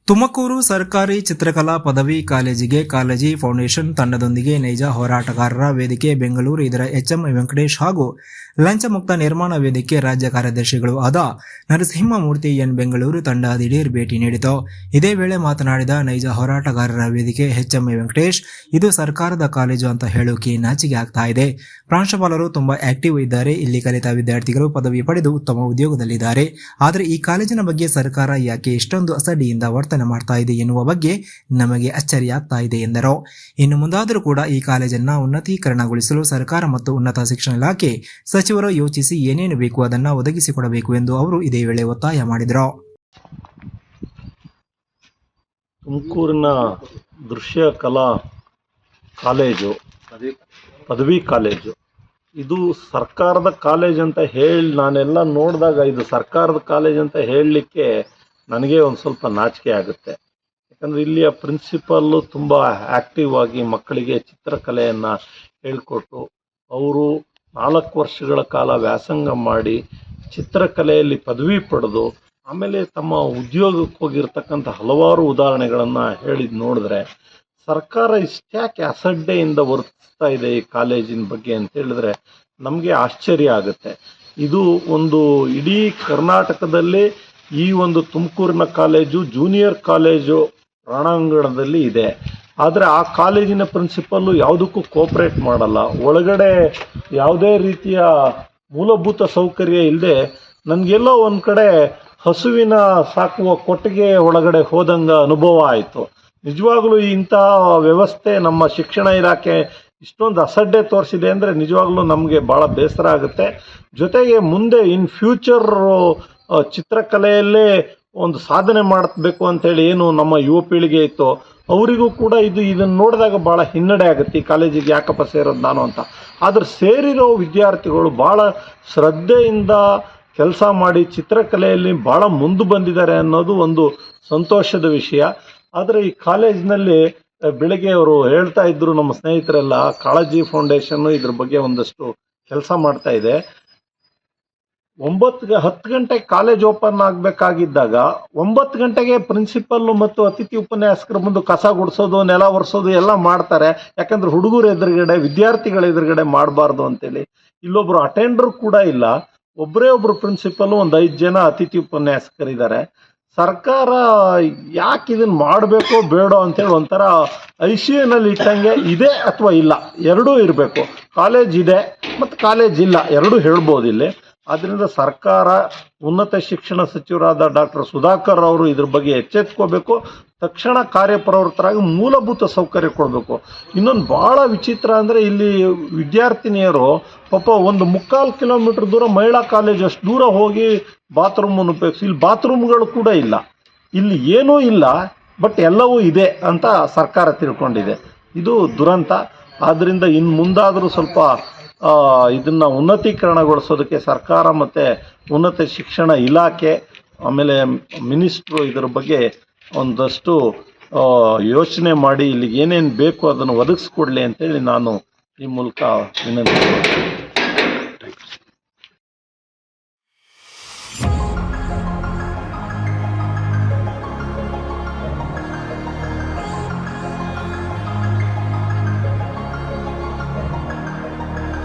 ತುಮಕೂರು ಸರ್ಕಾರಿ ಚಿತ್ರಕಲಾ ಪದವಿ ಕಾಲೇಜಿಗೆ ಕಾಲೇಜಿ ಫೌಂಡೇಶನ್ ತಂಡದೊಂದಿಗೆ ನೈಜ ಹೋರಾಟಗಾರರ ವೇದಿಕೆ ಬೆಂಗಳೂರು ಇದರ ಎಚ್ಎಂ ವೆಂಕಟೇಶ್ ಹಾಗೂ ಲಂಚ ಮುಕ್ತ ನಿರ್ಮಾಣ ವೇದಿಕೆ ರಾಜ್ಯ ಕಾರ್ಯದರ್ಶಿಗಳು ಆದ ನರಸಿಂಹಮೂರ್ತಿ ಎನ್ ಬೆಂಗಳೂರು ತಂಡ ದಿಢೀರ್ ಭೇಟಿ ನೀಡಿತು. ಇದೇ ವೇಳೆ ಮಾತನಾಡಿದ ನೈಜ ಹೋರಾಟಗಾರರ ವೇದಿಕೆ ಎಚ್ಎಂ ವೆಂಕಟೇಶ್, ಇದು ಸರ್ಕಾರದ ಕಾಲೇಜು ಅಂತ ಹೇಳೋಕೆ ನಾಚಿಕೆ ಆಗ್ತಾ ಇದೆ. ಪ್ರಾಂಶುಪಾಲರು ತುಂಬಾ ಆಕ್ಟಿವ್ ಇದ್ದಾರೆ. ಇಲ್ಲಿ ಕಲಿತ ವಿದ್ಯಾರ್ಥಿಗಳು ಪದವಿ ಪಡೆದು ಉತ್ತಮ ಉದ್ಯೋಗದಲ್ಲಿದ್ದಾರೆ. ಆದರೆ ಈ ಕಾಲೇಜಿನ ಬಗ್ಗೆ ಸರ್ಕಾರ ಯಾಕೆ ಇಷ್ಟೊಂದು ಅಸಡ್ಡೆಯಿಂದ ವರ್ತನೆ ಮಾಡ್ತಾ ಇದೆ ಎನ್ನುವ ಬಗ್ಗೆ ನಮಗೆ ಅಚ್ಚರಿಯಾಗ್ತಾ ಇದೆ ಎಂದರು. ಇನ್ನು ಮುಂದಾದರೂ ಕೂಡ ಈ ಕಾಲೇಜನ್ನು ಉನ್ನತೀಕರಣಗೊಳಿಸಲು ಸರ್ಕಾರ ಮತ್ತು ಉನ್ನತ ಶಿಕ್ಷಣ ಇಲಾಖೆ ಸಚಿವರು ಯೋಚಿಸಿ ಏನೇನು ಬೇಕು ಅದನ್ನು ಒದಗಿಸಿಕೊಡಬೇಕು ಎಂದು ಅವರು ಇದೇ ವೇಳೆ ಒತ್ತಾಯ ಮಾಡಿದರು. ತುಮಕೂರಿನ ದೃಶ್ಯ ಕಲಾ ಕಾಲೇಜು, ಪದವಿ ಕಾಲೇಜು, ಇದು ಸರ್ಕಾರದ ಕಾಲೇಜ್ ಅಂತ ಹೇಳಿ ನಾನೆಲ್ಲ ನೋಡಿದಾಗ ಇದು ಸರ್ಕಾರದ ಕಾಲೇಜ್ ಅಂತ ಹೇಳಲಿಕ್ಕೆ ನನಗೆ ಒಂದು ಸ್ವಲ್ಪ ನಾಚಿಕೆ ಆಗುತ್ತೆ. ಯಾಕಂದರೆ ಇಲ್ಲಿಯ ಪ್ರಿನ್ಸಿಪಲ್ಲು ತುಂಬ ಆ್ಯಕ್ಟಿವ್ ಆಗಿ ಮಕ್ಕಳಿಗೆ ಚಿತ್ರಕಲೆಯನ್ನು ಹೇಳಿಕೊಟ್ಟು ಅವರು 4 ವರ್ಷಗಳ ಕಾಲ ವ್ಯಾಸಂಗ ಮಾಡಿ ಚಿತ್ರಕಲೆಯಲ್ಲಿ ಪದವಿ ಪಡೆದು ಆಮೇಲೆ ತಮ್ಮ ಉದ್ಯೋಗಕ್ಕೆ ಹೋಗಿರ್ತಕ್ಕಂಥ ಹಲವಾರು ಉದಾಹರಣೆಗಳನ್ನು ಹೇಳಿದ್ದು ನೋಡಿದ್ರೆ ಸರ್ಕಾರ ಇಷ್ಟ್ಯಾಕೆ ಅಸಡ್ಡೆಯಿಂದ ವರ್ತಿಸ್ತಾ ಇದೆ ಈ ಕಾಲೇಜಿನ ಬಗ್ಗೆ ಅಂತ ಹೇಳಿದ್ರೆ ನಮಗೆ ಆಶ್ಚರ್ಯ ಆಗುತ್ತೆ. ಇದು ಒಂದು ಇಡೀ ಕರ್ನಾಟಕದಲ್ಲಿ ಈ ಒಂದು ತುಮಕೂರಿನ ಕಾಲೇಜು ಜೂನಿಯರ್ ಕಾಲೇಜು ಪ್ರಾಂಗಣದಲ್ಲಿ ಇದೆ. ಆದರೆ ಆ ಕಾಲೇಜಿನ ಪ್ರಿನ್ಸಿಪಲ್ಲು ಯಾವುದಕ್ಕೂ ಕೋಆಪ್ರೇಟ್ ಮಾಡಲ್ಲ. ಒಳಗಡೆ ಯಾವುದೇ ರೀತಿಯ ಮೂಲಭೂತ ಸೌಕರ್ಯ ಇಲ್ಲದೆ ನನಗೆಲ್ಲೋ ಒಂದು ಕಡೆ ಹಸುವಿನ ಸಾಕುವ ಕೊಟ್ಟಿಗೆ ಒಳಗಡೆ ಹೋದಂಗ ಅನುಭವ ಆಯಿತು. ನಿಜವಾಗ್ಲೂ ಇಂತಹ ವ್ಯವಸ್ಥೆ ನಮ್ಮ ಶಿಕ್ಷಣ ಇಲಾಖೆ ಇಷ್ಟೊಂದು ಅಸಡ್ಡೆ ತೋರಿಸಿದೆ ಅಂದರೆ ನಿಜವಾಗ್ಲೂ ನಮಗೆ ಭಾಳ ಬೇಸರ ಆಗುತ್ತೆ. ಜೊತೆಗೆ ಮುಂದೆ ಇನ್ ಫ್ಯೂಚರ್ ಚಿತ್ರಕಲೆಯಲ್ಲೇ ಒಂದು ಸಾಧನೆ ಮಾಡಬೇಕು ಅಂತೇಳಿ ಏನು ನಮ್ಮ ಯುವ ಪೀಳಿಗೆ ಇತ್ತು ಅವರಿಗೂ ಕೂಡ ಇದನ್ನು ನೋಡಿದಾಗ ಭಾಳ ಹಿನ್ನಡೆ ಆಗುತ್ತೆ. ಈ ಕಾಲೇಜಿಗೆ ಯಾಕಪ್ಪ ಸೇರೋದು ನಾನು ಅಂತ. ಆದರೆ ಸೇರಿರೋ ವಿದ್ಯಾರ್ಥಿಗಳು ಭಾಳ ಶ್ರದ್ಧೆಯಿಂದ ಕೆಲಸ ಮಾಡಿ ಚಿತ್ರಕಲೆಯಲ್ಲಿ ಭಾಳ ಮುಂದೆ ಬಂದಿದ್ದಾರೆ ಅನ್ನೋದು ಒಂದು ಸಂತೋಷದ ವಿಷಯ. ಆದರೆ ಈ ಕಾಲೇಜಿನಲ್ಲಿ ಬೆಳಗ್ಗೆ ಅವರು ಹೇಳ್ತಾ ಇದ್ರು, ನಮ್ಮ ಸ್ನೇಹಿತರೆಲ್ಲ, ಕಾಳಜಿ ಫೌಂಡೇಶನ್ನು ಇದ್ರ ಬಗ್ಗೆ ಒಂದಷ್ಟು ಕೆಲಸ ಮಾಡ್ತಾ ಇದೆ. 10 ಗಂಟೆಗೆ ಕಾಲೇಜ್ ಓಪನ್ ಆಗಬೇಕಾಗಿದ್ದಾಗ 9 ಗಂಟೆಗೆ ಪ್ರಿನ್ಸಿಪಲ್ಲು ಮತ್ತು ಅತಿಥಿ ಉಪನ್ಯಾಸಕರ ಮುಂದೆ ಕಸ ಗುಡಿಸೋದು, ನೆಲ ಒರೆಸೋದು ಎಲ್ಲ ಮಾಡ್ತಾರೆ. ಯಾಕಂದ್ರೆ ಹುಡುಗರು ಎದುರುಗಡೆ, ವಿದ್ಯಾರ್ಥಿಗಳ ಎದುರುಗಡೆ ಮಾಡಬಾರ್ದು ಅಂತೇಳಿ. ಇಲ್ಲೊಬ್ರು ಅಟೆಂಡರ್ ಕೂಡ ಇಲ್ಲ. ಒಬ್ಬರೇ ಒಬ್ಬರು ಪ್ರಿನ್ಸಿಪಲ್ಲು, ಒಂದು 5 ಜನ ಅತಿಥಿ ಉಪನ್ಯಾಸಕರಿದ್ದಾರೆ. ಸರ್ಕಾರ ಯಾಕೆ ಇದನ್ನು ಮಾಡಬೇಕೋ ಬೇಡೋ ಅಂತೇಳಿ ಒಂಥರ ಐಸಿಯುನಲ್ಲಿ ಇಟ್ಟಂಗೆ ಇದೆ ಅಥವಾ ಇಲ್ಲ ಎರಡೂ ಇರಬೇಕು. ಕಾಲೇಜ್ ಇದೆ ಮತ್ತು ಕಾಲೇಜ್ ಇಲ್ಲ ಎರಡೂ ಹೇಳ್ಬೋದು ಇಲ್ಲಿ. ಆದ್ದರಿಂದ ಸರ್ಕಾರ, ಉನ್ನತ ಶಿಕ್ಷಣ ಸಚಿವರಾದ ಡಾಕ್ಟರ್ ಸುಧಾಕರ್ ಅವರು ಇದ್ರ ಬಗ್ಗೆ ಎಚ್ಚೆತ್ಕೋಬೇಕು. ತಕ್ಷಣ ಕಾರ್ಯಪ್ರವೃತ್ತರಾಗಿ ಮೂಲಭೂತ ಸೌಕರ್ಯ ಕೊಡಬೇಕು. ಇನ್ನೊಂದು ಭಾಳ ವಿಚಿತ್ರ ಅಂದರೆ ಇಲ್ಲಿ ವಿದ್ಯಾರ್ಥಿನಿಯರು ಪಾಪ 1.25 ಕಿಲೋಮೀಟರ್ ದೂರ ಮಹಿಳಾ ಕಾಲೇಜ್ ಅಷ್ಟು ದೂರ ಹೋಗಿ ಬಾತ್ರೂಮನ್ನು ಉಪಯೋಗಿಸಿ, ಇಲ್ಲಿ ಬಾತ್ರೂಮ್ಗಳು ಕೂಡ ಇಲ್ಲ. ಇಲ್ಲಿ ಏನೂ ಇಲ್ಲ, ಬಟ್ ಎಲ್ಲವೂ ಇದೆ ಅಂತ ಸರ್ಕಾರ ತಿಳ್ಕೊಂಡಿದೆ. ಇದು ದುರಂತ. ಆದ್ದರಿಂದ ಇನ್ನು ಮುಂದಾದರೂ ಸ್ವಲ್ಪ ಇದನ್ನು ಉನ್ನತೀಕರಣಗೊಳಿಸೋದಕ್ಕೆ ಸರ್ಕಾರ ಮತ್ತು ಉನ್ನತ ಶಿಕ್ಷಣ ಇಲಾಖೆ ಆಮೇಲೆ ಮಿನಿಸ್ಟ್ರು ಇದರ ಬಗ್ಗೆ ಒಂದಷ್ಟು ಯೋಚನೆ ಮಾಡಿ ಇಲ್ಲಿಗೆ ಏನೇನು ಬೇಕು ಅದನ್ನು ಒದಗಿಸ್ಕೊಡ್ಲಿ ಅಂತೇಳಿ ನಾನು ಈ ಮೂಲಕ ವಿನಂತಿ ಮಾಡ್ತೀನಿ.